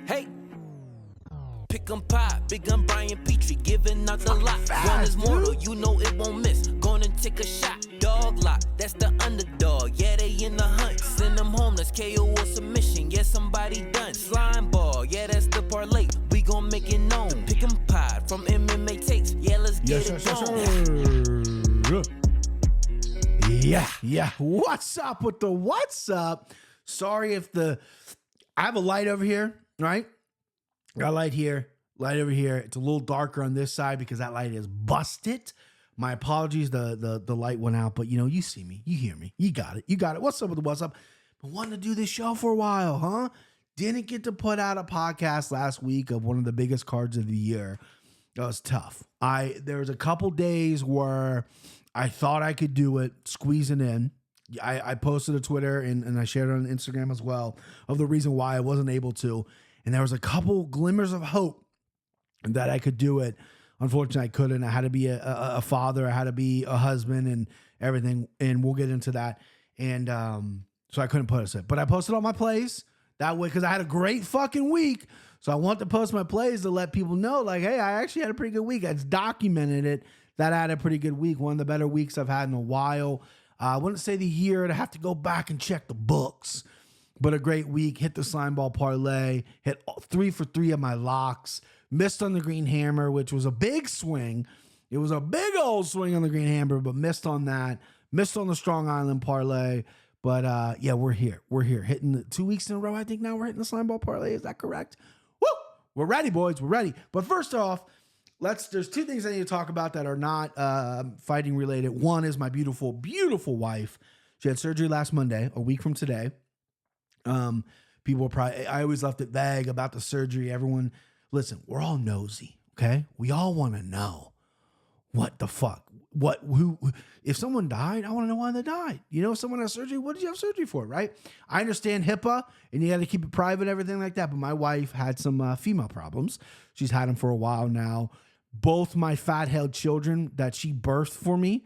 Hey, pick 'em pie, big gun Brian Petrie, giving out the lot. One is mortal, you know it won't miss. Gonna take a shot, dog lot, that's the underdog. Yeah, they in the hunt, send them home, that's KO or submission. Yeah, somebody done, slime ball, yeah, that's the parlay. We gon' make it known. Pick 'em pie from MMA takes, yeah, let's get it on. Yeah. What's up with the what's up? Sorry if I have a light over here, right? Got a light here, light over here. It's a little darker on this side because that light is busted. My apologies, the light went out, but you see me, you hear me, you got it. What's up with the what's up? Been wanting to do this show for a while, huh? Didn't get to put out a podcast last week of one of the biggest cards of the year. That was tough. There was a couple days where I thought I could do it, squeezing in. I posted a Twitter and I shared it on Instagram as well of the reason why I wasn't able to. And there was a couple glimmers of hope that I could do it. Unfortunately, I couldn't. I had to be a father. I had to be a husband and everything. And we'll get into that. And so I couldn't post it. But I posted all my plays that way because I had a great fucking week. So I want to post my plays to let people know, like, hey, I actually had a pretty good week. I documented it that I had a pretty good week. One of the better weeks I've had in a while. I wouldn't say the year. I'd have to go back and check the books. But a great week. Hit the slime ball parlay. Hit 3 for 3 of my locks. Missed on the green hammer, which was a big swing. It was a big old swing on the green hammer, but missed on that. Missed on the Strong Island parlay. But yeah, we're here. We're here. Hitting 2 weeks in a row. I think now we're hitting the slime ball parlay. Is that correct? Woo! We're ready, boys. We're ready. But first off, there's two things I need to talk about that are not fighting related. One is my beautiful, beautiful wife. She had surgery last Monday, a week from today. People I always left it vague about the surgery. Everyone, listen, we're all nosy, okay? We all want to know what the fuck, who, if someone died, I want to know why they died. If someone has surgery, what did you have surgery for, right? I understand HIPAA and you got to keep it private, everything like that. But my wife had some female problems. She's had them for a while now. Both my fat-haired children that she birthed for me,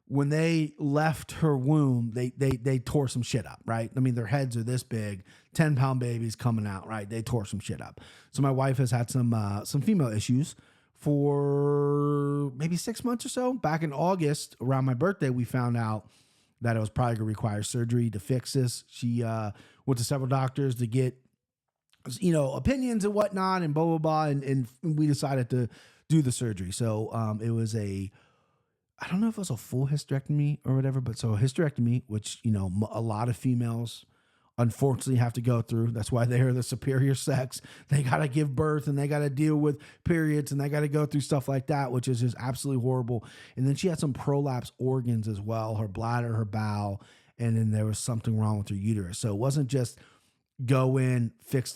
when they left her womb, they tore some shit up, right? I mean, their heads are this big, 10-pound babies coming out, right? They tore some shit up. So my wife has had some female issues for maybe 6 months or so. Back in August, around my birthday, we found out that it was probably going to require surgery to fix this. She went to several doctors to get, opinions and whatnot and blah, blah, blah. And we decided to do the surgery. So it was I don't know if it was a full hysterectomy or whatever, but so a hysterectomy, which, a lot of females unfortunately have to go through. That's why they are the superior sex. They got to give birth and they got to deal with periods and they got to go through stuff like that, which is just absolutely horrible. And then she had some prolapse organs as well, her bladder, her bowel, and then there was something wrong with her uterus. So it wasn't just go in, take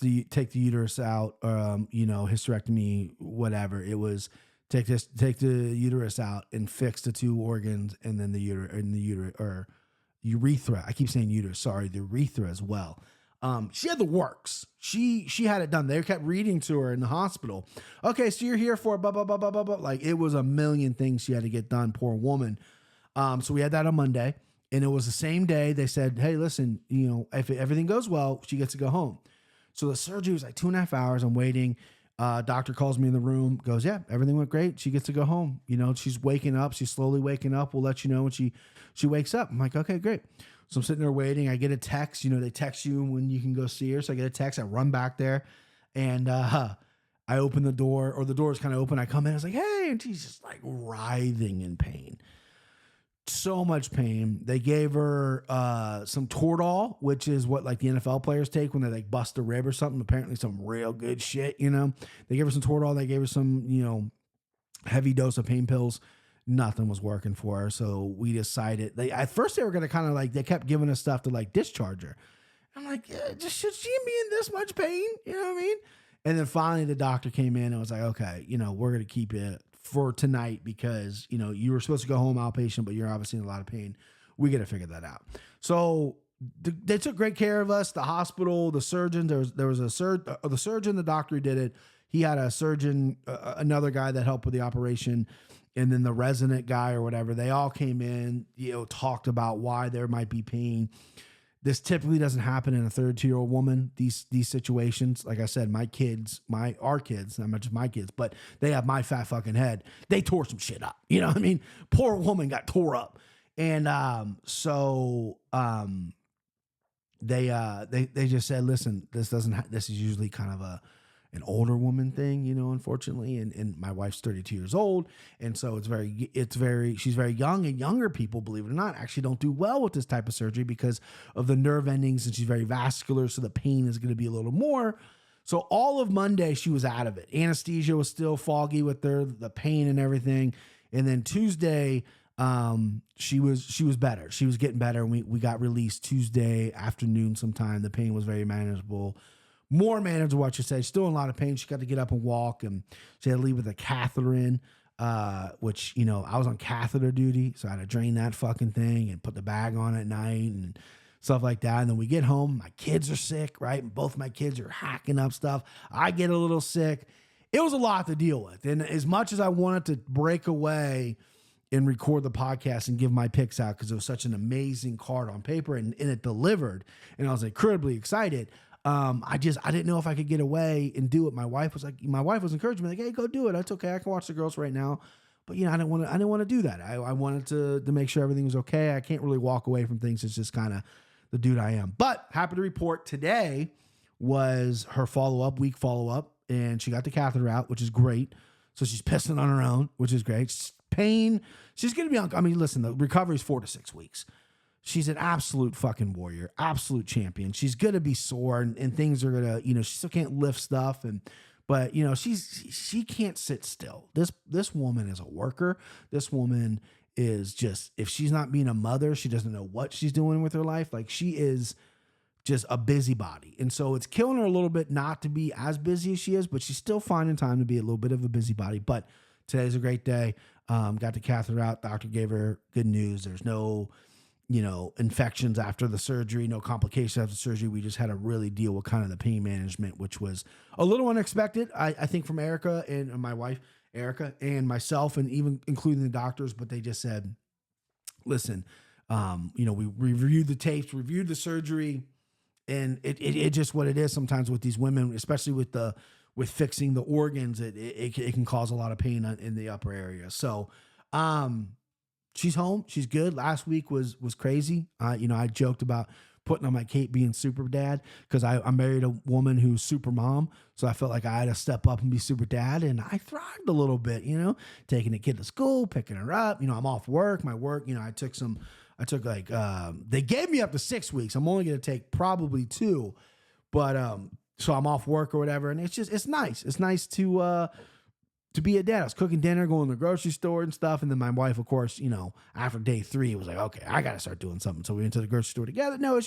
the uterus out, hysterectomy, whatever. It was take the uterus out and fix the two organs and then the urethra. I keep saying uterus. Sorry, the urethra as well. She had the works. She had it done. They kept reading to her in the hospital. Okay, so you're here for blah, blah, blah, blah, blah, blah. Like it was a million things she had to get done. Poor woman. So we had that on Monday. And it was the same day they said, hey, listen, if everything goes well, she gets to go home. So the surgery was like 2.5 hours. I'm waiting. Doctor calls me in the room, goes, yeah, everything went great. She gets to go home. She's waking up. She's slowly waking up. We'll let you know when she wakes up. I'm like, okay, great. So I'm sitting there waiting. I get a text. They text you when you can go see her. So I get a text. I run back there and I open the door, or the door is kind of open. I come in. I was like, hey, and she's just like writhing in pain. So much pain. They gave her some Toradol, which is what like the NFL players take when they like bust a rib or something. Apparently some real good shit, They gave her some Toradol. They gave her some, heavy dose of pain pills. Nothing was working for her. So we decided, at first they were going to kind of like, they kept giving us stuff to like discharge her. I'm like, just should she be in this much pain? You know what I mean? And then finally the doctor came in and was like, okay, we're going to keep it for tonight because, you were supposed to go home outpatient, but you're obviously in a lot of pain. We got to figure that out. So they took great care of us. The hospital, the surgeon, there was the surgeon, the doctor who did it. He had a surgeon, another guy that helped with the operation. And then the resident guy or whatever, they all came in, talked about why there might be pain. This typically doesn't happen in a 32-year-old woman. These situations, like I said, our kids, not just my kids, but they have my fat fucking head. They tore some shit up. You know what I mean? Poor woman got tore up. And they just said, listen, this is usually kind of an older woman thing, unfortunately. And my wife's 32 years old. And so she's very young, and younger people, believe it or not, actually don't do well with this type of surgery because of the nerve endings, and she's very vascular. So the pain is going to be a little more. So all of Monday she was out of it. Anesthesia was still foggy with the pain and everything. And then Tuesday, she was better. She was getting better. And we got released Tuesday afternoon sometime. The pain was very manageable. More manageable, what you said. Still in a lot of pain. She got to get up and walk, and she had to leave with a catheter in, which, I was on catheter duty, so I had to drain that fucking thing and put the bag on at night and stuff like that. And then we get home, my kids are sick, right? And both my kids are hacking up stuff. I get a little sick. It was a lot to deal with. And as much as I wanted to break away and record the podcast and give my picks out, because it was such an amazing card on paper and it delivered, and I was incredibly excited. I didn't know if I could get away and do it. My wife was encouraging me, like, hey, go do it. That's okay. I can watch the girls right now. But I didn't want to do that. I wanted to make sure everything was okay. I can't really walk away from things. It's just kind of the dude I am. But happy to report today was her week follow-up, and she got the catheter out, which is great. So she's pissing on her own, which is great. Pain. She's going to be on, listen, the recovery is 4 to 6 weeks. She's an absolute fucking warrior, absolute champion. She's going to be sore, and things are going to, she still can't lift stuff. But she can't sit still. This woman is a worker. This woman is just, if she's not being a mother, she doesn't know what she's doing with her life. Like, she is just a busybody. And so it's killing her a little bit not to be as busy as she is, but she's still finding time to be a little bit of a busybody. But today's a great day. Got the catheter out. Doctor gave her good news. There's no infections after the surgery, no complications after the surgery. We just had to really deal with kind of the pain management, which was a little unexpected, I think, from Erica and my wife, Erica, and myself, and even including the doctors. But they just said, listen, we reviewed the tapes, reviewed the surgery, and it just what it is sometimes with these women, especially with fixing the organs, it can cause a lot of pain in the upper area. So, she's home. She's good. Last week was crazy. I joked about putting on my cape being super dad because I married a woman who's super mom. So I felt like I had to step up and be super dad. And I thrived a little bit, taking the kid to school, picking her up. I'm off work. My work, they gave me up to 6 weeks. I'm only going to take probably 2. But so I'm off work or whatever. And it's nice. It's nice to be a dad. I was cooking dinner, going to the grocery store and stuff. And then my wife, of course, after day 3 was like, okay, I got to start doing something. So we went to the grocery store together. No,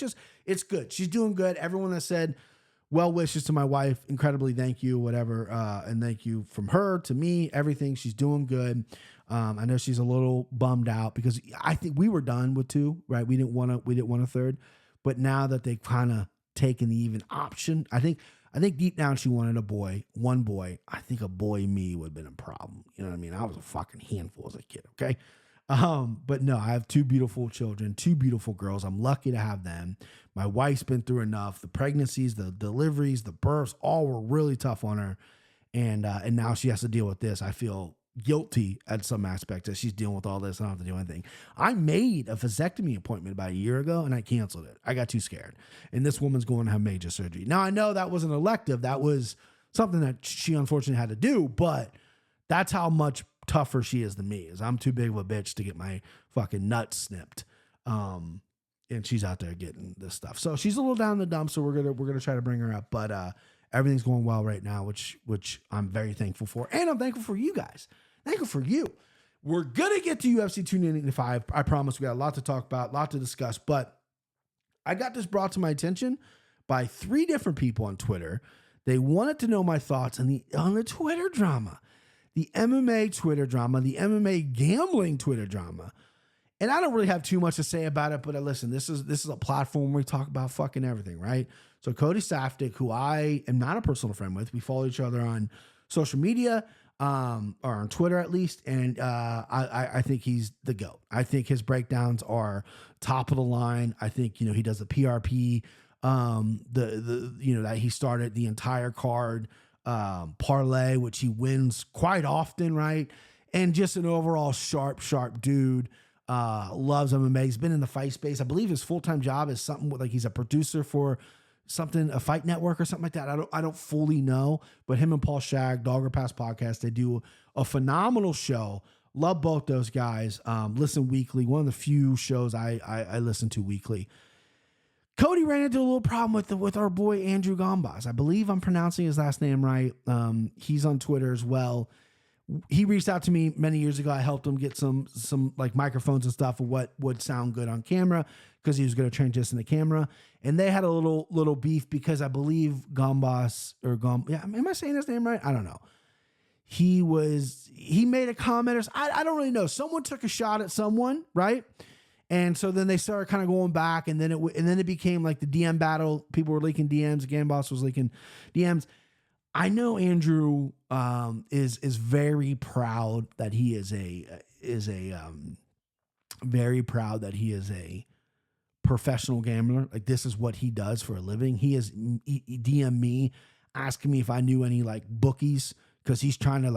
it's good. She's doing good. Everyone that said well wishes to my wife, incredibly thank you, whatever. And thank you from her to me, everything. She's doing good. I know she's a little bummed out because I think we were done with 2, right? We didn't want a third, but now that they've kind of taken the even option, I think deep down she wanted a boy, one boy. I think a boy me would have been a problem. You know what I mean? I was a fucking handful as a kid, okay? But no, I have 2 beautiful children, 2 beautiful girls. I'm lucky to have them. My wife's been through enough. The pregnancies, the deliveries, the births, all were really tough on her. And now she has to deal with this. I feel guilty at some aspects that she's dealing with all this. I don't have to do anything. I made a vasectomy appointment about a year ago and I canceled it. I got too scared. And this woman's going to have major surgery. Now I know that wasn't elective. That was something that she unfortunately had to do, but that's how much tougher she is than me. Is I'm too big of a bitch to get my fucking nuts snipped. And she's out there getting this stuff. So she's a little down in the dumps. So we're gonna try to bring her up. But everything's going well right now, which I'm very thankful for. And I'm thankful for you guys. Thankful for you. We're going to get to UFC 295. I promise we got a lot to talk about, a lot to discuss. But I got this brought to my attention by 3 different people on Twitter. They wanted to know my thoughts on the Twitter drama, the MMA Twitter drama, the MMA gambling Twitter drama. And I don't really have too much to say about it, but listen, this is a platform where we talk about fucking everything, right? So Cody Safdie, who I am not a personal friend with, we follow each other on social media. or on Twitter at least. And I think he's the GOAT. I think his breakdowns are top of the line. I think, he does the PRP, that he started the entire card parlay, which he wins quite often, right? And just an overall sharp dude. Loves MMA. He's been in the fight space. I believe his full-time job is something like he's a producer for something, a fight network or something like that. I don't fully know, but him and Paul Shag, Dogger Pass Podcast, they do a phenomenal show. Love both those guys. Listen weekly. One of the few shows I listen to weekly. Cody ran into a little problem with our boy Andrew Gambas. I believe I'm pronouncing his last name right. He's on Twitter as well. He reached out to me many years ago. I helped him get some like microphones and stuff of what would sound good on camera because he was going to transition the camera. And they had a little beef because I believe Gambas am I saying his name right? I don't know. He made a comment or I don't really know. Someone took a shot at someone, right? And so then they started kind of going back, and then it became like the DM battle. People were leaking DMs. Gambas was leaking DMs. I know Andrew is very proud that he is very proud that he is a professional gambler. Like, this is what he does for a living. He DM me asking me if I knew any like bookies because he's trying to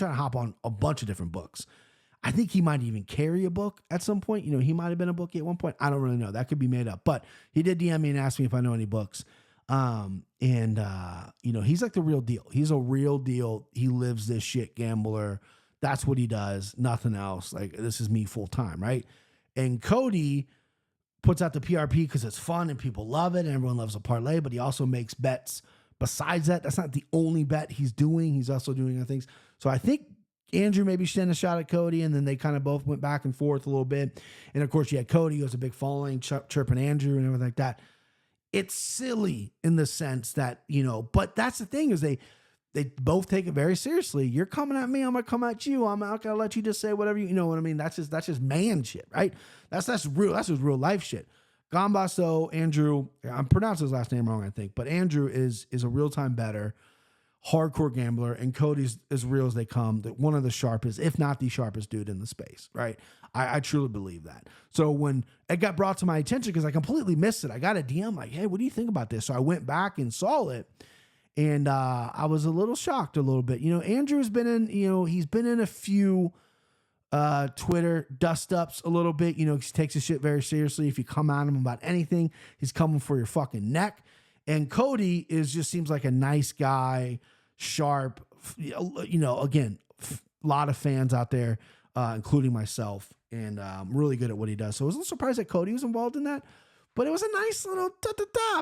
hop on a bunch of different books. I think he might even carry a book at some point. He might have been a bookie at one point. I don't really know. That could be made up. But he did DM me and ask me if I know any books. He's like the real deal. He's a real deal. He lives this shit gambler. That's what he does. Nothing else. Like, this is me full time, right? And Cody puts out the PRP because it's fun and people love it and everyone loves a parlay, but he also makes bets besides that. That's not the only bet he's doing. He's also doing other things. So I think Andrew maybe sent a shot at Cody, and then they kind of both went back and forth a little bit. And of course, you had Cody, who has a big following, chirping Andrew and everything like that. It's silly in the sense that, but that's the thing is they both take it very seriously. You're coming at me, I'm gonna come at you. I'm not gonna let you just say whatever you know what I mean. That's just man shit, right? That's just real life shit. Gambas, though, Andrew, I'm pronouncing his last name wrong, I think, but Andrew is a real-time bettor, hardcore gambler, and Cody's as real as they come. One of the sharpest, if not the sharpest dude in the space, right? I truly believe that. So when it got brought to my attention, because I completely missed it, I got a DM like, hey, what do you think about this? So I went back and saw it, and I was a little shocked a little bit. Andrew's been in, he's been in a few Twitter dust-ups a little bit. He takes his shit very seriously. If you come at him about anything, he's coming for your fucking neck. And Cody just seems like a nice guy, sharp, again, a lot of fans out there, including myself, and really good at what he does. So I was a little surprised that Cody was involved in that, but it was a nice little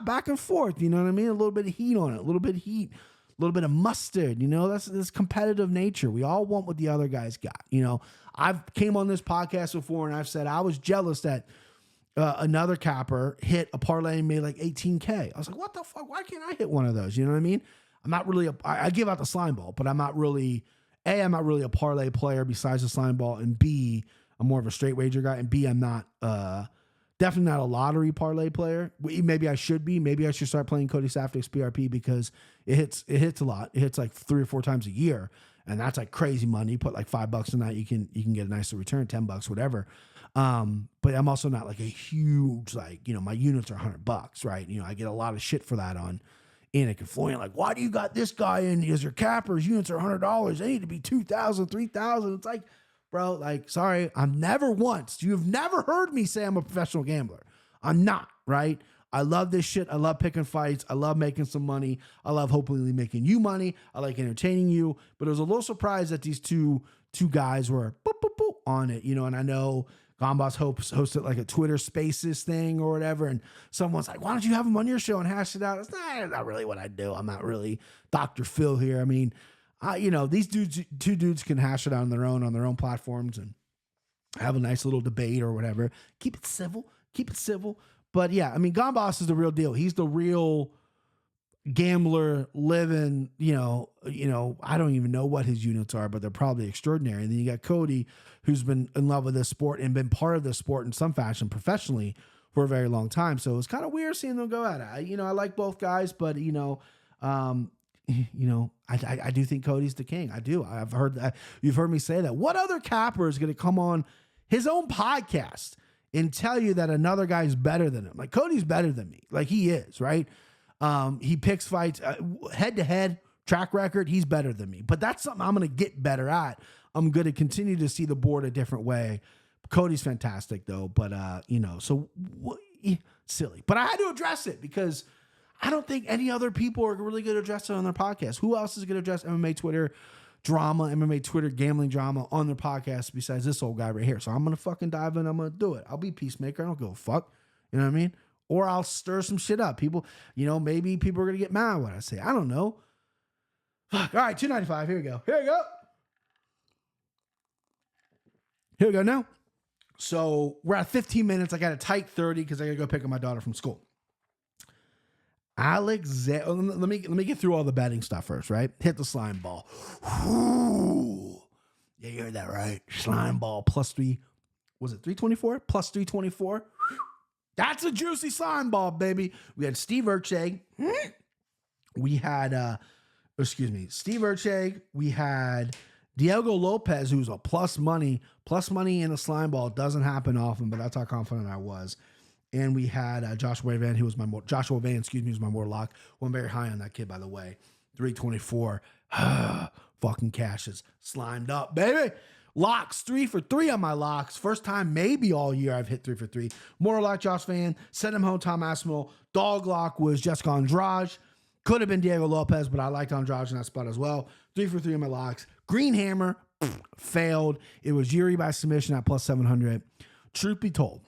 back and forth, you know what I mean? A little bit of heat on it, a little bit of mustard, that's this competitive nature. We all want what the other guys got. I've came on this podcast before and I've said I was jealous that another capper hit a parlay and made like 18K. I was like, what the fuck? Why can't I hit one of those? You know what I mean? I'm not really I give out the slime ball, but I'm not really a parlay player besides the slime ball, and B, I'm more of a straight wager guy, and B, I'm not definitely not a lottery parlay player. Maybe I should be. Maybe I should start playing Cody Safdie's PRP because it hits a lot. It hits like 3 or 4 times a year, and that's like crazy money. You put like $5 a night, you can get a nicer return, $10, whatever. But I'm also not like a huge, like, my units are $100, right? I get a lot of shit for that on Anik and Floyd. Like, why do you got this guy in as your cappers? Units are $100. They need to be $2,000, $3,000. It's like, bro, like, sorry, you've never heard me say I'm a professional gambler. I'm not, right? I love this shit. I love picking fights. I love making some money. I love hopefully making you money. I like entertaining you. But I was a little surprised that these two guys were boop, boop, boop on it, and I know Gambas hosted like a Twitter Spaces thing or whatever, and someone's like, why don't you have him on your show and hash it out? It's not really what I do. I'm not really Dr. Phil here. I mean, these two dudes can hash it out on their own platforms and have a nice little debate or whatever. Keep it civil. But yeah, I mean, Gambas is the real deal. He's the real gambler living, I don't even know what his units are, but they're probably extraordinary. And then you got Cody, who's been in love with this sport and been part of this sport in some fashion professionally for a very long time. So it's kind of weird seeing them go at it. I like both guys, but I do think Cody's the king. I do. I've heard that. You've heard me say that. What other capper is going to come on his own podcast and tell you that another guy's better than him? Like, Cody's better than me. Like, he is, right? He picks fights head to head, track record. He's better than me. But that's something I'm going to get better at. I'm going to continue to see the board a different way. Cody's fantastic, though. But, silly. But I had to address it because I don't think any other people are really going to address it on their podcast. Who else is going to address MMA Twitter drama, MMA Twitter gambling drama on their podcast besides this old guy right here? So I'm going to fucking dive in. I'm going to do it. I'll be peacemaker. I don't give a fuck. You know what I mean? Or I'll stir some shit up. People, maybe people are going to get mad when I say, I don't know. Fuck. All right, 295. Here we go. Here we go now. So we're at 15 minutes. I got a tight 30 because I got to go pick up my daughter from school. Let me get through all the betting stuff first, right? Hit the slime ball. Ooh. Yeah, you heard that right. Slime ball plus 3. Was it 324? Plus 324. That's a juicy slime ball, baby. We had Steve Urcheg. We had, Steve Urcheg. We had Diego Lopez, who's a plus money. Plus money in a slime ball doesn't happen often, but that's how confident I was. And we had Joshua Van, who's my Morlock. Went very high on that kid, by the way. 324. Fucking cashes. Slimed up, baby. Locks, 3 for 3 on my locks. First time maybe all year I've hit 3 for 3. Morlock, Josh Van. Send him home, Tom Aspinall. Dog lock was Jessica Andrade. Could have been Diego Lopez, but I liked Andrade in that spot as well. 3 for 3 on my locks. Green Hammer, failed. It was Yuri by submission at plus 700. Truth be told,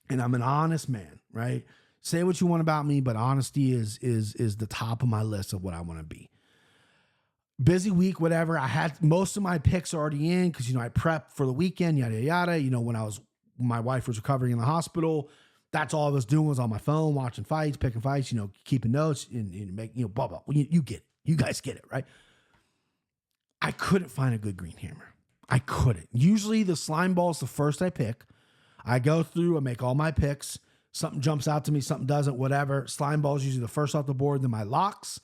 and I'm an honest man, right? Say what you want about me, but honesty is the top of my list of what I want to be. Busy week, whatever. I had most of my picks already in because, I prepped for the weekend, yada, yada. When my wife was recovering in the hospital, that's all I was doing was on my phone, watching fights, picking fights, keeping notes and make, blah, blah. You get it. You guys get it, right? I couldn't find a good green hammer. I couldn't. Usually the slime ball is the first I pick. I go through, I make all my picks. Something jumps out to me, something doesn't, whatever. Slime ball is usually the first off the board, then my locks.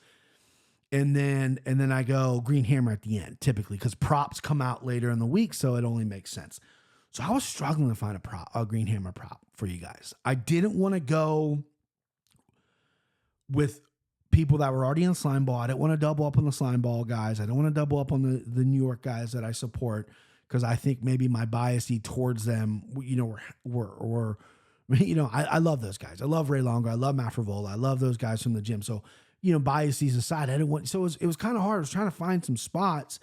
And then I go green hammer at the end, typically, because props come out later in the week, so it only makes sense. So I was struggling to find a green hammer prop for you guys. I didn't want to go with people that were already in slime ball. I didn't want to double up on the slime ball guys. I don't want to double up on the New York guys that I support because I think maybe my bias towards them, were I love those guys. I love Ray Longo. I love Matt Frivola. I love those guys from the gym. So, biases aside, I didn't want, so it was kind of hard. I was trying to find some spots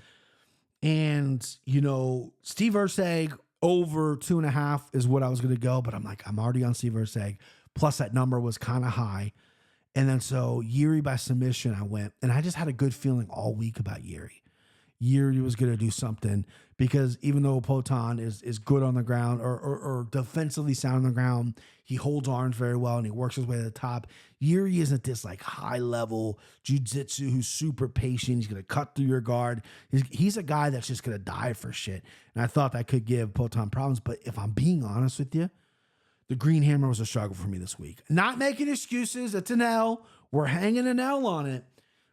and, Steve Urcheg over 2.5 is what I was going to go, but I'm like, I'm already on Steve Urcheg. Plus that number was kind of high. And then so Yuri by submission, I went, and I just had a good feeling all week about Yuri. Yuri was going to do something because even though Potan is good on the ground or defensively sound on the ground, he holds arms very well and he works his way to the top. Yuri isn't this like high level jiu-jitsu who's super patient. He's going to cut through your guard. He's a guy that's just going to die for shit. And I thought that could give Potan problems. But if I'm being honest with you, the green hammer was a struggle for me this week. Not making excuses. It's an L. We're hanging an L on it.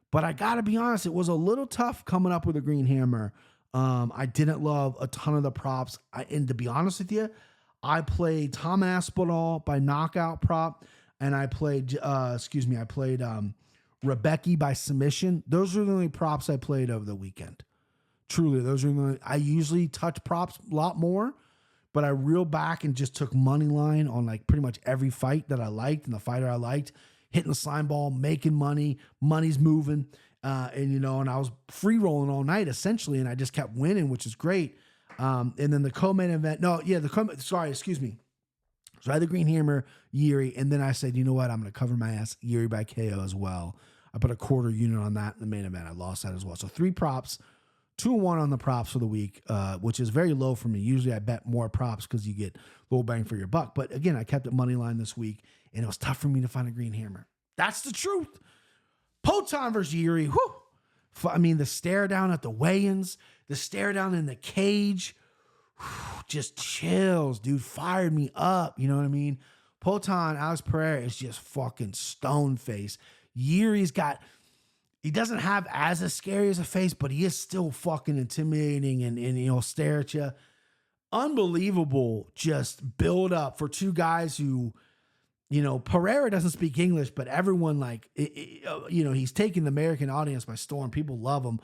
But I got to be honest, it was a little tough coming up with a green hammer. I didn't love a ton of the props. And to be honest with you, I played Tom Aspinall by knockout prop. And I played, Rebecca by submission. Those are the only props I played over the weekend. Truly, those are the only, I usually touch props a lot more. But I reeled back and just took money line on like pretty much every fight that I liked and the fighter I liked, hitting the slime ball, making money, money's moving. And I was free rolling all night essentially. And I just kept winning, which is great. And then the co-main event, So I had the green hammer, Yuri. And then I said, you know what? I'm going to cover my ass, Yuri by KO as well. I put a quarter unit on that in the main event. I lost that as well. So 3 props. 2-1 on the props for the week, which is very low for me. Usually I bet more props because you get little bang for your buck. But again, I kept it money line this week, and it was tough for me to find a green hammer. That's the truth. Potan versus Yuri. Whew. I mean, the stare down at the weigh-ins, the stare down in the cage, just chills, dude. Fired me up. You know what I mean? Potan, Alex Pereira is just fucking stone face. Yuri's got... he doesn't have as scary as a face, but he is still fucking intimidating and he'll stare at you. Unbelievable just build up for two guys who, Pereira doesn't speak English, but everyone he's taking the American audience by storm. People love him.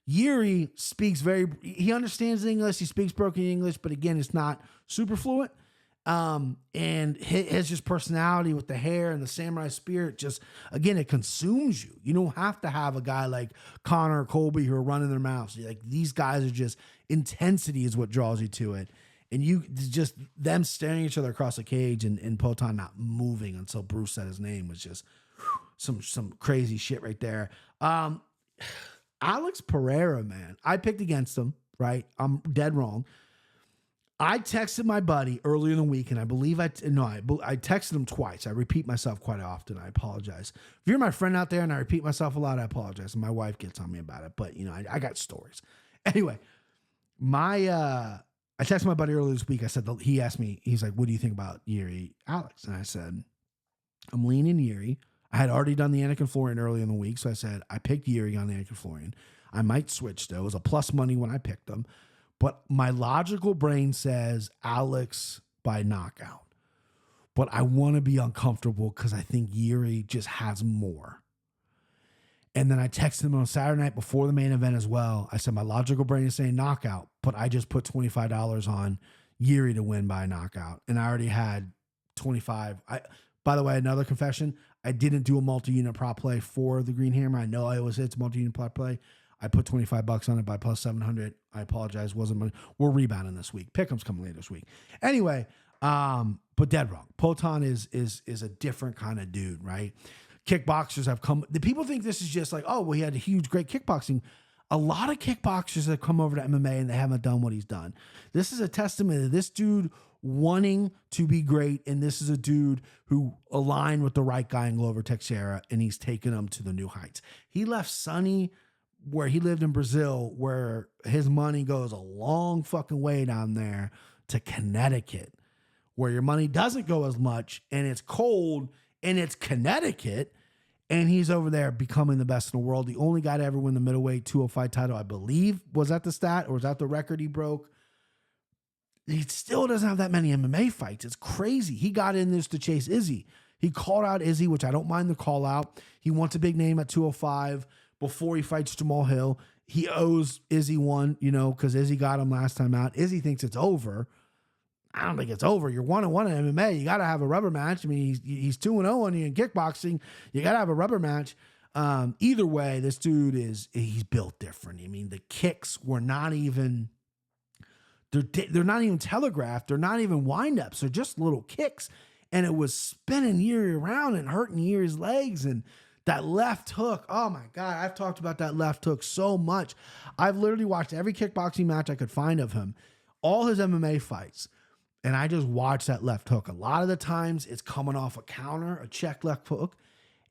Yuri speaks he understands English. He speaks broken English, but again, it's not super fluent. And his just personality with the hair and the samurai spirit, just, again, it consumes you. You don't have to have a guy like Connor or Colby who are running their mouths. Like, these guys are just, intensity is what draws you to it. And just them staring at each other across the cage and Potan not moving until Bruce said his name was just some crazy shit right there. Alex Pereira, man, I picked against him, right? I'm dead wrong. I texted my buddy earlier in the week, and I believe I texted him twice. I repeat myself quite often. I apologize. If you're my friend out there and I repeat myself a lot, I apologize. And my wife gets on me about it, but I got stories. Anyway, I texted my buddy earlier this week. I said, he asked me, he's like, what do you think about Yuri Alex? And I said, I'm leaning Yuri. I had already done the Anakin Florian earlier in the week, so I said, I picked Yuri on the Anakin Florian. I might switch, though. It was a plus money when I picked him. But my logical brain says Alex by knockout. But I want to be uncomfortable because I think Yuri just has more. And then I texted him on Saturday night before the main event as well. I said, my logical brain is saying knockout, but I just put $25 on Yuri to win by a knockout. And I already had 25. By the way, another confession, I didn't do a multi-unit prop play for the Green Hammer. I know it's multi-unit prop play. I put $25 on it by plus 700. I apologize. Wasn't money. We're rebounding this week. Pick'em's coming later this week. Anyway, but dead wrong. Potan is a different kind of dude, right? Kickboxers have come. The people think this is just like, oh, well, he had a huge, great kickboxing. A lot of kickboxers have come over to MMA and they haven't done what he's done. This is a testament to this dude wanting to be great, and this is a dude who aligned with the right guy in Glover Teixeira, and he's taken him to the new heights. He left sunny, where he lived in Brazil, where his money goes a long fucking way down there, to Connecticut, where your money doesn't go as much, and it's cold, and it's Connecticut, and he's over there becoming the best in the world. The only guy to ever win the middleweight 205 title, I believe. Was that the stat, or was that the record he broke? He still doesn't have that many MMA fights. It's crazy. He got in this to chase Izzy. He called out Izzy, which I don't mind the call out. He wants a big name at 205 before he fights Jamal Hill. He owes Izzy one, because Izzy got him last time out. Izzy thinks it's over. I don't think it's over. You're 1-1 in MMA. You got to have a rubber match. I mean, he's 2-0 on you in kickboxing. You got to have a rubber match. Either way, this dude he's built different. I mean, the kicks were not even... They're not even telegraphed. They're not even wind-ups. They're just little kicks. And it was spinning Yuri around and hurting Yuri's legs. And that left hook, oh my God, I've talked about that left hook so much. I've literally watched every kickboxing match I could find of him, all his MMA fights, and I just watched that left hook. A lot of the times it's coming off a counter, a check left hook.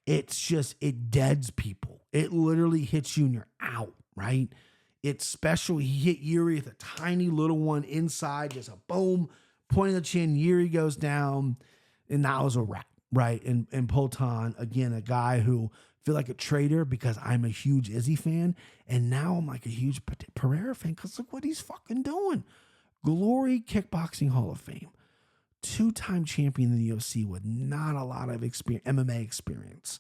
It's just, it deads people. It literally hits you and you're out, right? It's special. He hit Yuri with a tiny little one inside, just a boom, point of the chin. Yuri goes down, and that was a wrap, right? And Potan, again, a guy who feel like a traitor because I'm a huge Izzy fan, and now I'm like a huge Pereira fan because look what he's fucking doing. Glory Kickboxing Hall of Fame, 2-time champion in the UFC with not a lot of MMA experience.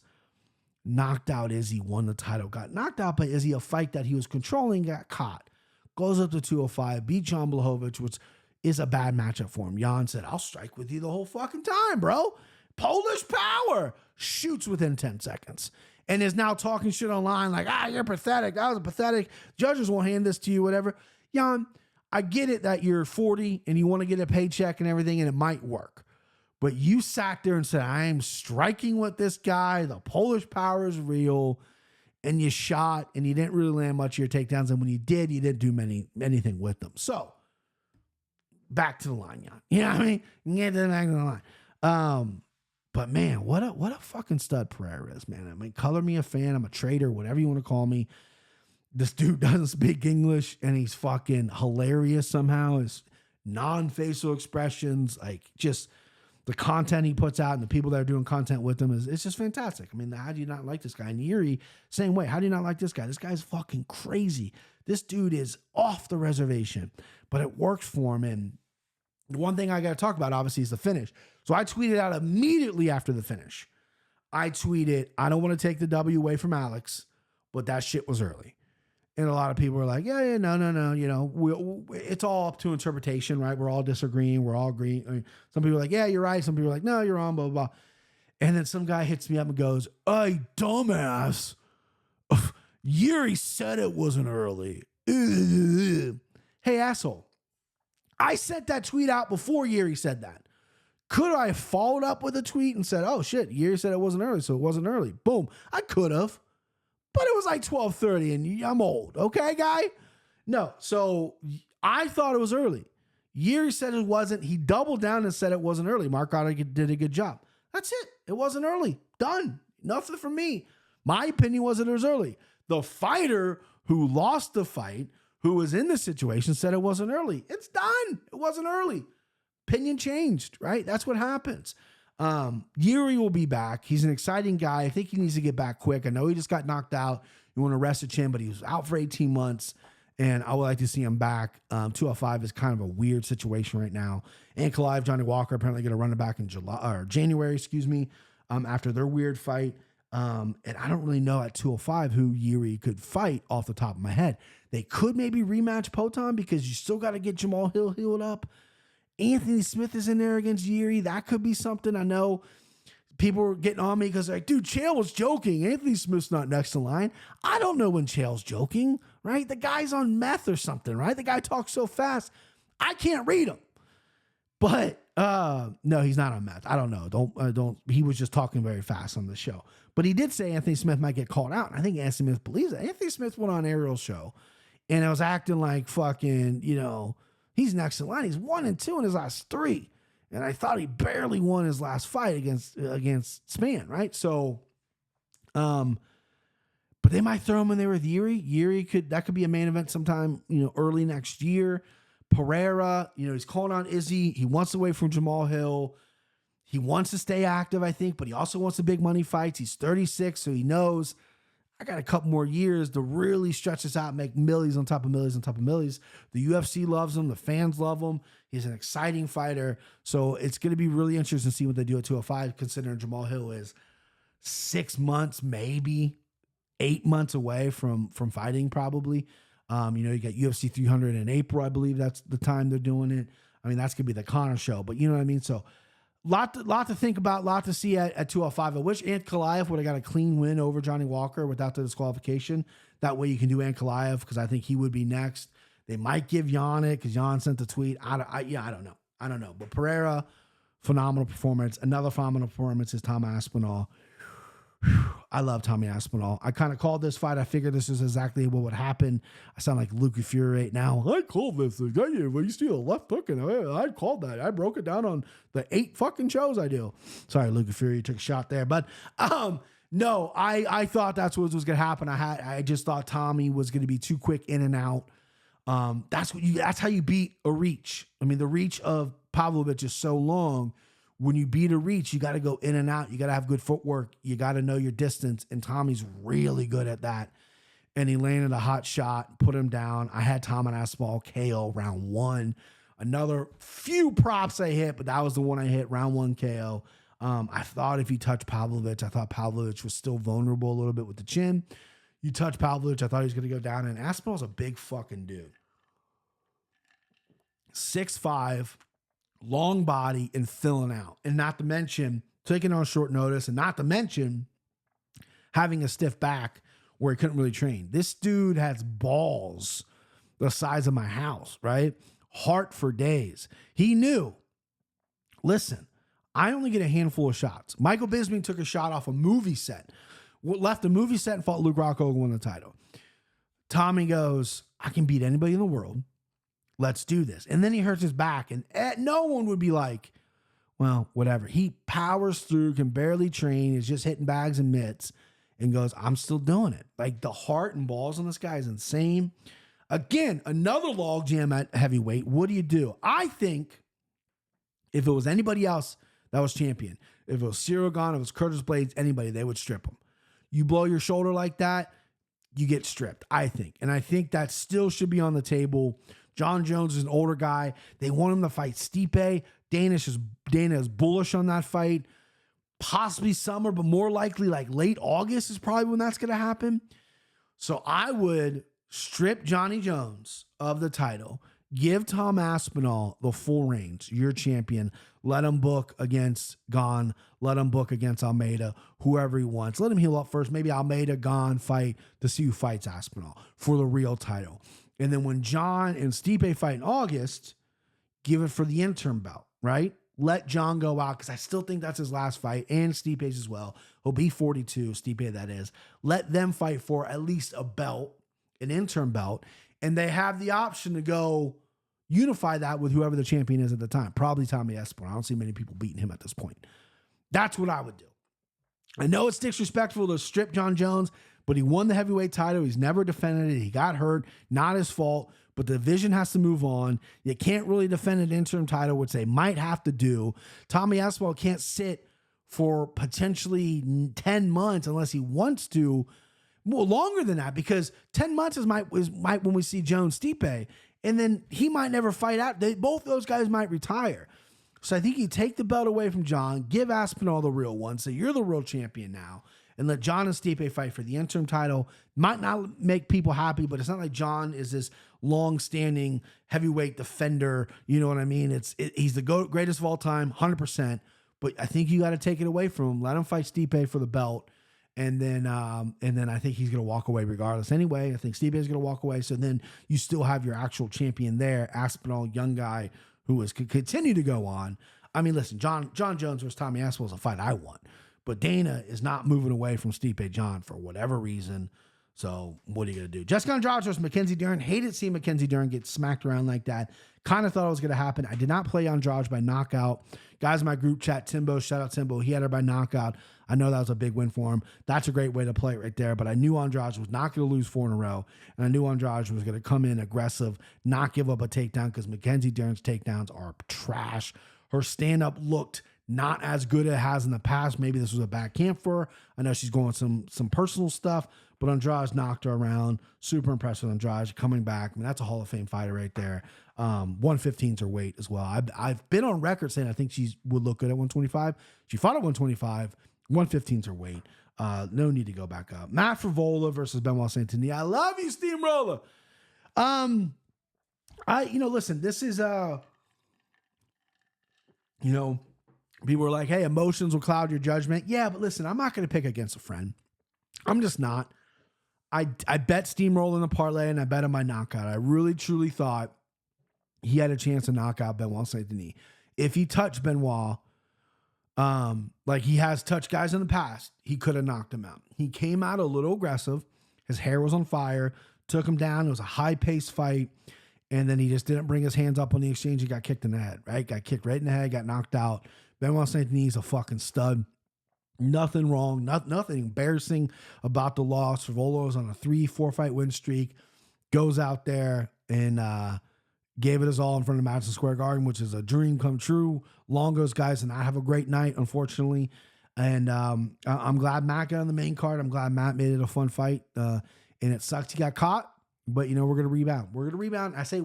Knocked out Izzy, won the title, got knocked out by Izzy, a fight that he was controlling, got caught. Goes up to 205, beat Jan Blachowicz, which is a bad matchup for him. Jan said, I'll strike with you the whole fucking time, bro. Polish power. Shoots within 10 seconds. And is now talking shit online like, you're pathetic. That was pathetic. Judges won't hand this to you, whatever. Jan, I get it that you're 40 and you want to get a paycheck and everything, and it might work. But you sat there and said, I am striking with this guy. The Polish power is real. And you shot, and you didn't really land much of your takedowns. And when you did, you didn't do anything with them. So, back to the line, Jan. You know what I mean? Get to the back of the line. But, man, what a fucking stud Pereira is, man. I mean, color me a fan. I'm a traitor, whatever you want to call me. This dude doesn't speak English, and he's fucking hilarious somehow. His non-facial expressions, like, just... the content he puts out and the people that are doing content with him it's just fantastic. I mean, how do you not like this guy? And Yuri, same way. How do you not like this guy? This guy's fucking crazy. This dude is off the reservation, but it works for him. And the one thing I got to talk about, obviously, is the finish. So I tweeted out immediately after the finish. I tweeted, I don't want to take the W away from Alex, but that shit was early. And a lot of people were like, yeah, no. You know, it's all up to interpretation, right? We're all disagreeing. We're all agreeing. I mean, some people are like, yeah, you're right. Some people are like, no, you're wrong, blah, blah, blah. And then some guy hits me up and goes, hey, dumbass. Yuri said it wasn't early. Hey, asshole. I sent that tweet out before Yuri said that. Could I have followed up with a tweet and said, oh, shit, Yuri said it wasn't early, so it wasn't early. Boom. I could have. But it was like 12:30 and I'm old. Okay, guy? No. So I thought it was early. Yuri said it wasn't. He doubled down and said it wasn't early. Mark Goddard did a good job. That's it. It wasn't early. Done. Nothing from me. My opinion was that it was early. The fighter who lost the fight, who was in the situation, said it wasn't early. It's done. It wasn't early. Opinion changed, right? That's what happens. Yuri will be back. He's an exciting guy. I think he needs to get back quick. I know he just got knocked out. You want to rest a chin, but he was out for 18 months, and I would like to see him back. 205 is kind of a weird situation right now. Ankalaev, Johnny Walker apparently going to run it back in January, after their weird fight. And I don't really know at 205 who Yuri could fight off the top of my head. They could maybe rematch Poton because you still got to get Jamal Hill healed up. Anthony Smith is in there against Yuri. That could be something. I know people were getting on me because they're like, dude, Chael was joking. Anthony Smith's not next in line. I don't know when Chael's joking, right? The guy's on meth or something, right? The guy talks so fast, I can't read him. But no, he's not on meth. I don't know. Don't. He was just talking very fast on the show. But he did say Anthony Smith might get called out. And I think Anthony Smith believes it. Anthony Smith went on Ariel's show and I was acting like fucking, he's next in line. He's 1-2 in his last 3. And I thought he barely won his last fight against Span, right? So, but they might throw him in there with Yuri. Yuri that could be a main event sometime, early next year. Pereira, he's calling on Izzy. He wants away from Jamal Hill. He wants to stay active, I think, but he also wants the big money fights. He's 36, so he knows I got a couple more years to really stretch this out and make millions on top of millions on top of millions. The UFC loves him. The fans love him. He's an exciting fighter. So it's going to be really interesting to see what they do at 205, considering Jamal Hill is 6 months, maybe 8 months away from fighting probably. You got UFC 300 in April, I believe that's the time they're doing it. I mean, that's going to be the Conor show, but you know what I mean? So lot to think about, lot to see at 205. I wish Ankalaev would have got a clean win over Johnny Walker without the disqualification. That way you can do Ankalaev because I think he would be next. They might give Jan it because Jan sent the tweet. I don't know. I don't know. But Pereira, phenomenal performance. Another phenomenal performance is Tom Aspinall. I love Tommy Aspinall. I kind of called this fight. I figured this is exactly what would happen. I sound like Luke Fury right now. I called this thing. When you see a left hook, and I called that. I broke it down on the 8 fucking shows I do. Sorry, Luke Fury took a shot there. But no, I thought that's what was going to happen. I just thought Tommy was going to be too quick in and out. That's how you beat a reach. I mean, the reach of Pavlovich is so long. When you beat a reach, you got to go in and out. You got to have good footwork. You got to know your distance. And Tommy's really good at that. And he landed a hot shot, put him down. I had Tom and Aspinall KO round 1. Another few props I hit, but that was the one I hit, round 1 KO. I thought if he touched Pavlovich, I thought Pavlovich was still vulnerable a little bit with the chin. You touch Pavlovich, I thought he was going to go down. And Aspinall's a big fucking dude. 6'5", long body, and filling out. And not to mention taking on short notice, and not to mention having a stiff back where he couldn't really train. This dude has balls the size of my house, right? Heart for days. He knew, listen, I only get a handful of shots. Michael Bisping took a shot off a movie set. Left a movie set and fought Luke Rockhold and won the title. Tommy goes, I can beat anybody in the world. Let's do this. And then he hurts his back, and no one would be like, well, whatever. He powers through, can barely train, is just hitting bags and mitts, and goes, I'm still doing it. Like, the heart and balls on this guy is insane. Again, another log jam at heavyweight. What do you do? I think if it was anybody else that was champion. If it was Cyril Gane, if it was Curtis Blades, anybody, they would strip him. You blow your shoulder like that, you get stripped, I think. And I think that still should be on the table. John Jones is an older guy. They want him to fight Stipe. Dana is bullish on that fight. Possibly summer, but more likely like late August is probably when that's going to happen. So I would strip Johnny Jones of the title. Give Tom Aspinall the full reins. You're champion. Let him book against Gane. Let him book against Almeida, whoever he wants. Let him heal up first. Maybe Almeida, Gane fight to see who fights Aspinall for the real title. And then when John and Stipe fight in August, give it for the interim belt, right? Let John go out because I still think that's his last fight, and Stipe's as well. He'll be 42, Stipe that is. Let them fight for at least a belt, an interim belt, and they have the option to go unify that with whoever the champion is at the time. Probably Tommy Aspinall. I don't see many people beating him at this point. That's what I would do. I know it's disrespectful to strip John Jones, but he won the heavyweight title. He's never defended it. He got hurt. Not his fault, but the division has to move on. You can't really defend an interim title, which they might have to do. Tommy Aspinall can't sit for potentially 10 months unless he wants to. Well, longer than that, because 10 months is might when we see Jones Stipe, and then he might never fight out. Both those guys might retire. So I think you take the belt away from John, give Aspinall the real one, so you're the real champion now, and let John and Stipe fight for the interim title. Might not make people happy, but it's not like John is this long-standing heavyweight defender. You know what I mean? He's the greatest of all time, 100%. But I think you got to take it away from him. Let him fight Stipe for the belt. And then I think he's going to walk away regardless. Anyway, I think Stipe is going to walk away. So then you still have your actual champion there, Aspinall, young guy who could continue to go on. I mean, listen, John Jones versus Tommy Aspinall is a fight I want. But Dana is not moving away from Stipe John for whatever reason. So what are you going to do? Jessica Andrade versus Mackenzie Dern. Hated seeing Mackenzie Dern get smacked around like that. Kind of thought it was going to happen. I did not play Andrade by knockout. Guys in my group chat, Timbo, shout out Timbo. He had her by knockout. I know that was a big win for him. That's a great way to play it right there. But I knew Andrade was not going to lose 4 in a row. And I knew Andrade was going to come in aggressive, not give up a takedown, because Mackenzie Dern's takedowns are trash. Her stand-up looked not as good as it has in the past. Maybe this was a bad camp for her. I know she's going some personal stuff, but Andrade knocked her around. Super impressed with Andrade coming back. I mean, that's a Hall of Fame fighter right there. 115's her weight as well. I've been on record saying I think she would look good at 125. She fought at 125. 115's her weight. No need to go back up. Matt Frivola versus Benoit Saint-Denis. I love you, Steamroller. Listen, this is people are like, hey, emotions will cloud your judgment. Yeah, but listen, I'm not going to pick against a friend. I'm just not. I bet Steamroller in the parlay, and I bet him by knockout. I really, truly thought he had a chance to knock out Benoit Saint-Denis. If he touched Benoit, like he has touched guys in the past, he could have knocked him out. He came out a little aggressive. His hair was on fire, took him down. It was a high-paced fight, and then he just didn't bring his hands up on the exchange. He got kicked in the head, right? Got kicked right in the head, got knocked out. Benoit Saint-Denis is a fucking stud. Nothing wrong, nothing embarrassing about the loss. Frivola was on a 3-4 fight win streak, goes out there and gave it his all in front of Madison Square Garden, which is a dream come true. Longo's guys did not have a great night, unfortunately. And I'm glad Matt got on the main card. I'm glad Matt made it a fun fight. And it sucked he got caught, but we're going to rebound. We're going to rebound. I say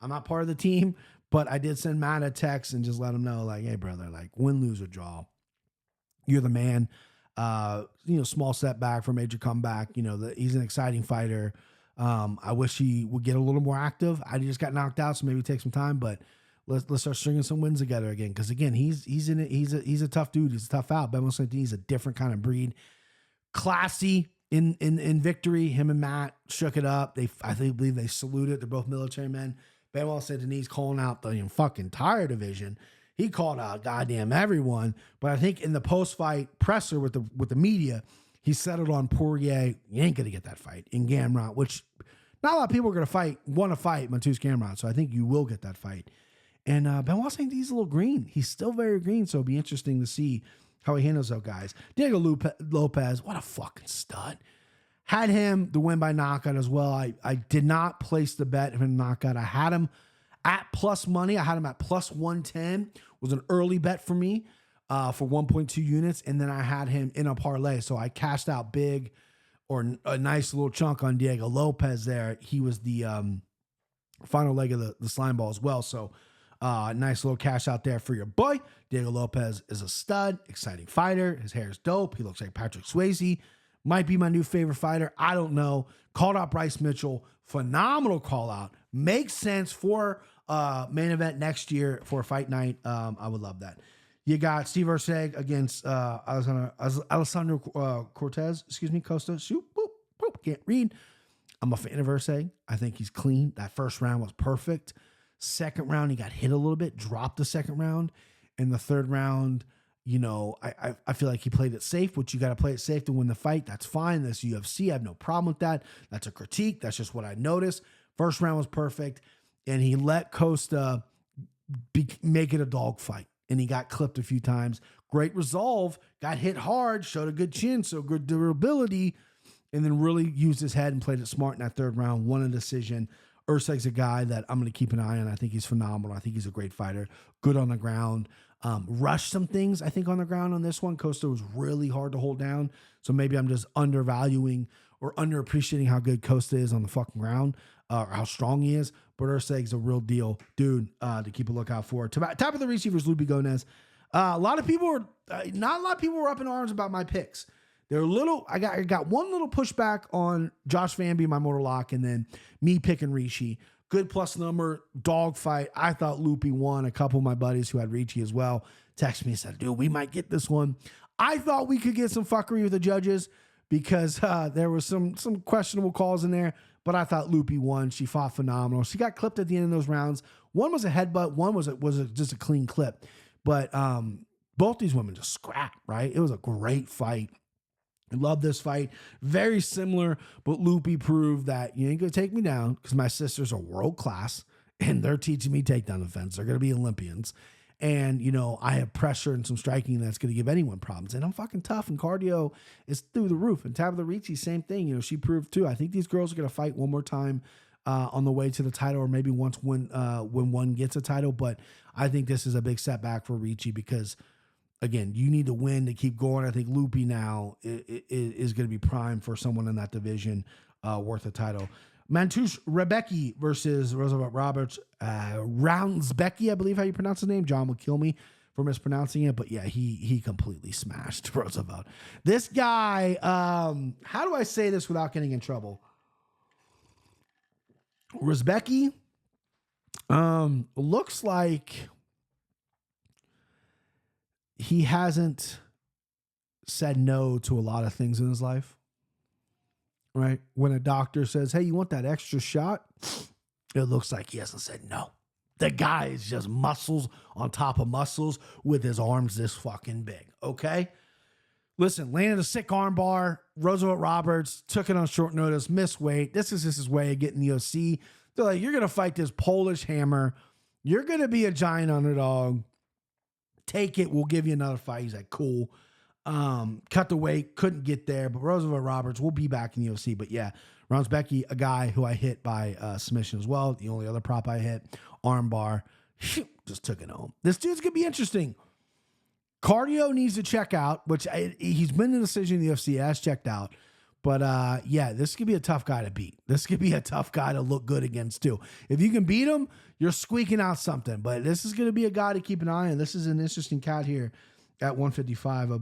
I'm not part of the team, but I did send Matt a text and just let him know, like, hey, brother, like, win, lose, or draw, you're the man. Small setback for major comeback. He's an exciting fighter. I wish he would get a little more active. I just got knocked out, so maybe take some time. But let's start stringing some wins together again. Because again, he's a tough dude. He's a tough out. Benoit Saint-Denis is a different kind of breed. Classy in victory. Him and Matt shook it up. I believe they saluted. They're both military men. Benoit Saint-Denis calling out the fucking tire division. He called out goddamn everyone. But I think in the post-fight presser with the media, he settled on Poirier. You ain't going to get that fight in Gamrot, which not a lot of people are going to want to fight Mateusz Gamrot. So I think you will get that fight. And Benoit Saint-Denis is a little green. He's still very green, so it'll be interesting to see how he handles those guys. Diego Lopez, what a fucking stud. Had him to win by knockout as well. I did not place the bet for knockout. I had him at plus money. I had him at plus 110. Was an early bet for me. for 1.2 units, and then I had him in a parlay. So I cashed out big or a nice little chunk on Diego Lopez there. He was the final leg of the slime ball as well. So nice little cash out there for your boy. Diego Lopez is a stud, exciting fighter. His hair is dope. He looks like Patrick Swayze. Might be my new favorite fighter. I don't know. Called out Bryce Mitchell. Phenomenal call out. Makes sense for main event next year for Fight Night. I would love that. You got Steve Erceg against Alessandro Cortez. Costa. Shoot, boop, boop. Can't read. I'm a fan of Erceg. I think he's clean. That first round was perfect. Second round, he got hit a little bit, dropped the second round. In the third round, I feel like he played it safe, which you got to play it safe to win the fight. That's fine. That's UFC. I have no problem with that. That's a critique. That's just what I noticed. First round was perfect. And he let Costa make it a dog fight. And he got clipped a few times. Great resolve. Got hit hard. Showed a good chin. So good durability. And then really used his head and played it smart in that third round. Won a decision. Erceg's a guy that I'm going to keep an eye on. I think he's phenomenal. I think he's a great fighter. Good on the ground. Rushed some things, I think, on the ground on this one. Costa was really hard to hold down. So maybe I'm just undervaluing or underappreciating how good Costa is on the fucking ground or how strong he is. But Erceg's a real deal, dude, to keep a lookout for. Top of the receivers, Lupi Gonez. Not a lot of people were up in arms about my picks. They're a little. I got one little pushback on Josh Vanby, my motor lock, and then me picking Ricci. Good plus number, dog fight. I thought Lupi won. A couple of my buddies who had Ricci as well texted me and said, dude, we might get this one. I thought we could get some fuckery with the judges because there was some questionable calls in there, but I thought Lupi won. She fought phenomenal. She got clipped at the end of those rounds. One was a headbutt. One was just a clean clip. But both these women just scrapped, right? It was a great fight. I love this fight. Very similar, but Lupi proved that you ain't going to take me down because my sisters are world class and they're teaching me takedown defense. They're going to be Olympians. And, I have pressure and some striking that's going to give anyone problems. And I'm fucking tough and cardio is through the roof. And Tabitha Ricci, same thing. She proved too. I think these girls are going to fight one more time on the way to the title or maybe once when one gets a title. But I think this is a big setback for Ricci because again, you need to win to keep going. I think Lupi now is going to be prime for someone in that division worth a title. Mantush Rebecki versus Roosevelt Roberts. Roundsbecki, I believe how you pronounce his name. John will kill me for mispronouncing it. But yeah, he completely smashed Roosevelt. This guy, how do I say this without getting in trouble? Rozbecki looks like he hasn't said no to a lot of things in his life, right? When a doctor says, hey, you want that extra shot? It looks like he hasn't said no. The guy is just muscles on top of muscles with his arms this fucking big, okay? Listen, landed a sick arm bar. Roosevelt Roberts took it on short notice, missed weight. This is his way of getting the OC. They're like, you're going to fight this Polish hammer. You're going to be a giant underdog. Take it. We'll give you another fight. He's like, cool. Cut the weight. Couldn't get there. But Roosevelt Roberts will be back in the UFC. But yeah, Roundsbecki, a guy who I hit by submission as well. The only other prop I hit, arm bar. Just took it home. This dude's going to be interesting. Cardio needs to check out, which he's been in the decision in the UFC. Has checked out. But yeah, this could be a tough guy to beat. This could be a tough guy to look good against too. If you can beat him, you're squeaking out something. But this is going to be a guy to keep an eye on. This is an interesting cat here at 155. I'll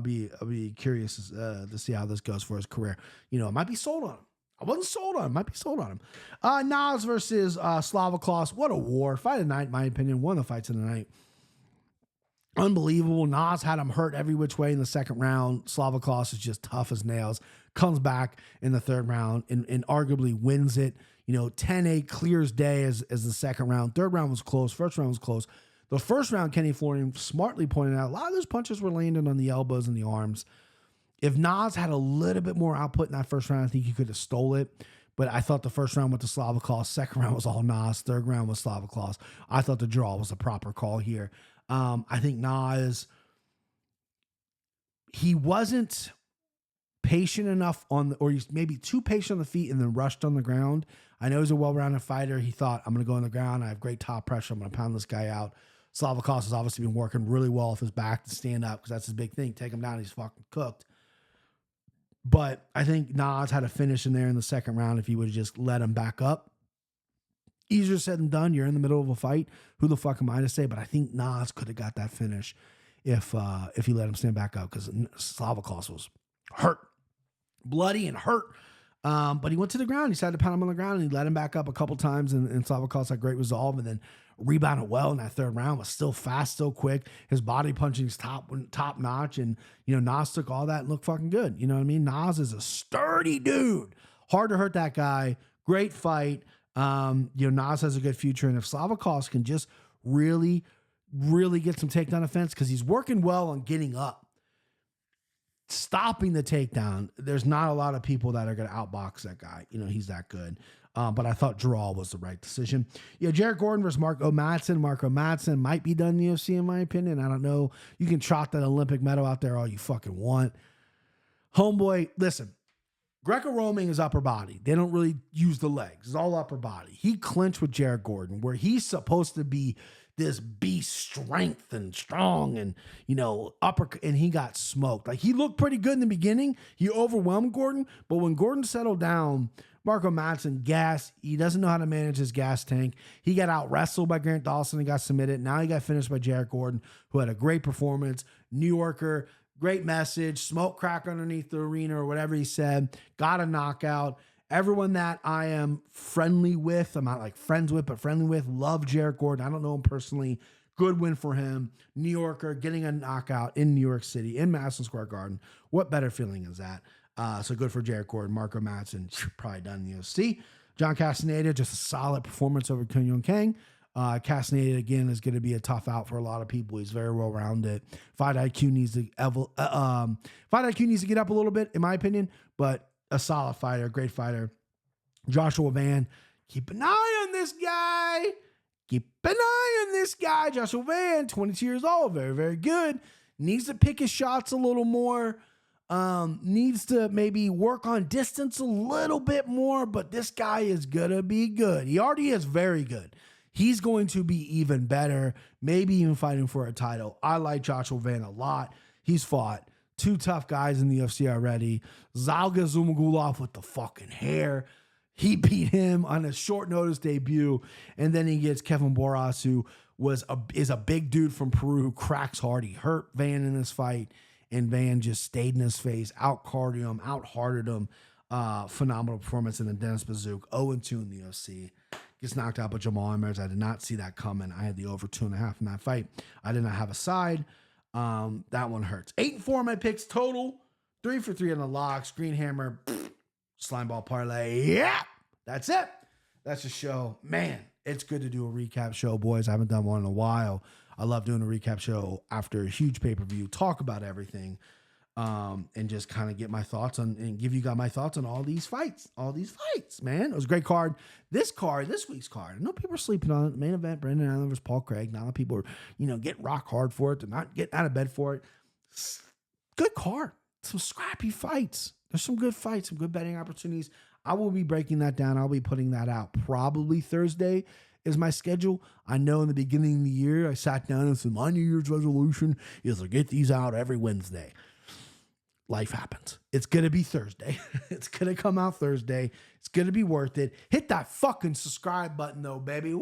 be curious to see how this goes for his career. It might be sold on him. I wasn't sold on him. Might be sold on him. Nas versus Slava Klaus. What a war. Fight of the night, in my opinion. One of the fights of the night. Unbelievable. Nas had him hurt every which way in the second round. Slava Klaus is just tough as nails. Comes back in the third round and arguably wins it. 10-8 clear as day as the second round. Third round was close. First round was close. The first round, Kenny Florian smartly pointed out, a lot of those punches were landing on the elbows and the arms. If Nas had a little bit more output in that first round, I think he could have stole it. But I thought the first round went to Slava Klaus. Second round was all Nas. Third round was Slava Klaus. I thought the draw was a proper call here. I think Nas, he wasn't patient enough or he's maybe too patient on the feet and then rushed on the ground. I know he's a well-rounded fighter. He thought, I'm going to go on the ground. I have great top pressure. I'm going to pound this guy out. Slavikos has obviously been working really well off his back to stand up because that's his big thing. Take him down, he's fucking cooked. But I think Nas had a finish in there in the second round if he would have just let him back up. Easier said than done. You're in the middle of a fight. Who the fuck am I to say? But I think Nas could have got that finish if he let him stand back up because Slavikos was hurt, bloody and hurt. But he went to the ground. He decided to pound him on the ground, and he let him back up a couple times. And Slavikos had great resolve, and then rebounded well in that third round. Was still fast, still quick. His body punching is top notch, and Nas took all that and looked fucking good. You know what I mean? Nas is a sturdy dude. Hard to hurt that guy. Great fight. Nas has a good future, and if Slavikos can just really, really get some takedown offense, because he's working well on getting up, stopping the takedown, there's not a lot of people that are going to outbox that guy. He's that good. But I thought draw was the right decision. Jared Gordon versus Marco Madsen. Marco Madsen might be done in the UFC, in my opinion. I don't know. You can trot that Olympic medal out there all you fucking want. Homeboy, listen. Greco-Roman is upper body. They don't really use the legs. It's all upper body. He clinched with Jared Gordon, where he's supposed to be this beast strength and strong and, upper, and he got smoked. Like, he looked pretty good in the beginning. He overwhelmed Gordon, but when Gordon settled down, Marco Madsen gassed. He doesn't know how to manage his gas tank. He got out wrestled by Grant Dawson and got submitted. Now he got finished by Jared Gordon, who had a great performance. New Yorker, great message, smoke crack underneath the arena or whatever he said, got a knockout. Everyone that I am friendly with, I'm not like friends with, but friendly with, love Jared Gordon. I don't know him personally. Good win for him. New Yorker getting a knockout in New York City, in Madison Square Garden. What better feeling is that? So good for Jared Gordon. Marco Madsen, probably done in the UFC. John Castaneda, just a solid performance over Kun Young Kang. Castaneda, again, is going to be a tough out for a lot of people. He's very well-rounded. Fight IQ needs to get up a little bit, in my opinion, but a solid fighter, great fighter. Joshua Van, keep an eye on this guy. Keep an eye on this guy. Joshua Van, 22 years old, very, very good. Needs to pick his shots a little more. Needs to maybe work on distance a little bit more, but this guy is going to be good. He already is very good. He's going to be even better, maybe even fighting for a title. I like Joshua Van a lot. He's fought two tough guys in the UFC already. Zalga Zumagulov with the fucking hair. He beat him on a short notice debut. And then he gets Kevin Boras, who is a big dude from Peru who cracks hard. He hurt Van in this fight, and Van just stayed in his face, out-carded him, out-hearted him. Phenomenal performance in the Dennis Bazook, 0-2 in the UFC. Gets knocked out by Jamal Emmers. I did not see that coming. I had the over 2.5 in that fight. I did not have a side. That one hurts. 8-4 my picks total. 3 for 3 on the locks. Green Hammer, slime ball parlay. Yeah, that's it. That's the show. Man, it's good to do a recap show, boys. I haven't done one in a while. I love doing a recap show after a huge pay-per-view. Talk about everything. And just kind of get my thoughts on and give you guys my thoughts on all these fights, man. It was a great card. This week's card, I know people are sleeping on it. The main event, Brendan Allen versus Paul Craig. Now people are, getting rock hard for it. They're not getting out of bed for it. Good card. Some scrappy fights. There's some good fights, some good betting opportunities. I will be breaking that down. I'll be putting that out probably Thursday is my schedule. I know in the beginning of the year, I sat down and said, my New Year's resolution is to get these out every Wednesday. Life happens. It's going to be Thursday. It's going to come out Thursday. It's going to be worth it. Hit that fucking subscribe button though, baby. Woo!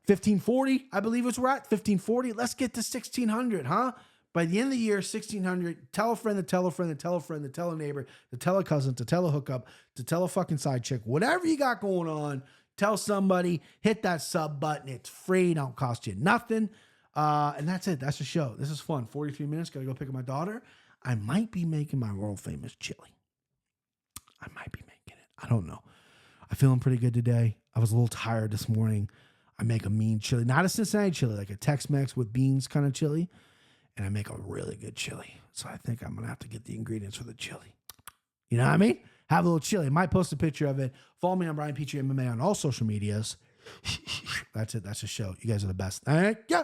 1540, I believe it's we're at 1540. Let's get to 1600, huh? By the end of the year, 1600. Tell a friend to tell a friend to tell a friend to tell a neighbor to tell a cousin to tell a hookup to tell a fucking side chick. Whatever you got going on, tell somebody. Hit that sub button. It's free. Don't cost you nothing. And that's it. That's the show. This is fun. 43 minutes. Got to go pick up my daughter. I might be making my world famous chili. I might be making it. I don't know. I'm feeling pretty good today. I was a little tired this morning. I make a mean chili, not a Cincinnati chili, like a Tex-Mex with beans kind of chili. And I make a really good chili. So I think I'm going to have to get the ingredients for the chili. You know what I mean? Have a little chili. I might post a picture of it. Follow me on Brian Petrie MMA on all social medias. That's it. That's the show. You guys are the best. Thank you.